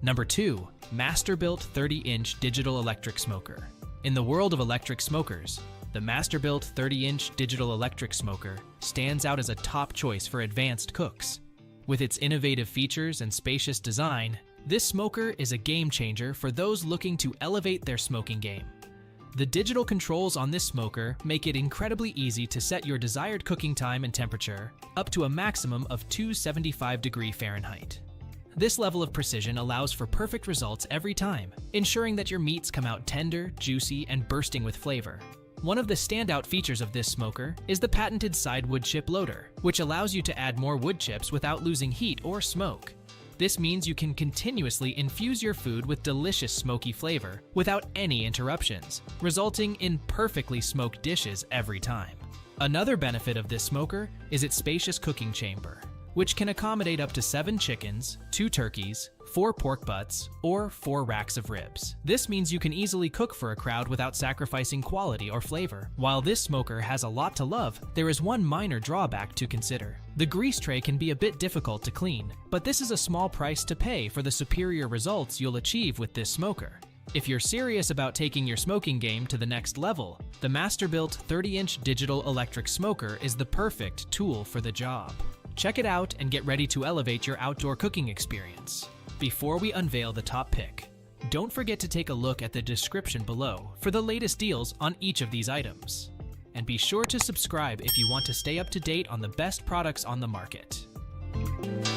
Number 2. Masterbuilt 30-inch digital electric smoker. In the world of electric smokers, the Masterbuilt 30-inch digital electric smoker stands out as a top choice for advanced cooks. With its innovative features and spacious design, this smoker is a game changer for those looking to elevate their smoking game. The digital controls on this smoker make it incredibly easy to set your desired cooking time and temperature up to a maximum of 275 degrees Fahrenheit. This level of precision allows for perfect results every time, ensuring that your meats come out tender, juicy, and bursting with flavor. One of the standout features of this smoker is the patented side wood chip loader, which allows you to add more wood chips without losing heat or smoke. This means you can continuously infuse your food with delicious smoky flavor without any interruptions, resulting in perfectly smoked dishes every time. Another benefit of this smoker is its spacious cooking chamber, which can accommodate up to 7 chickens, 2 turkeys, 4 pork butts, or 4 racks of ribs. This means you can easily cook for a crowd without sacrificing quality or flavor. While this smoker has a lot to love, there is one minor drawback to consider. The grease tray can be a bit difficult to clean, but this is a small price to pay for the superior results you'll achieve with this smoker. If you're serious about taking your smoking game to the next level, the Masterbuilt 30-inch digital electric smoker is the perfect tool for the job. Check it out and get ready to elevate your outdoor cooking experience. Before we unveil the top pick, don't forget to take a look at the description below for the latest deals on each of these items. And be sure to subscribe if you want to stay up to date on the best products on the market.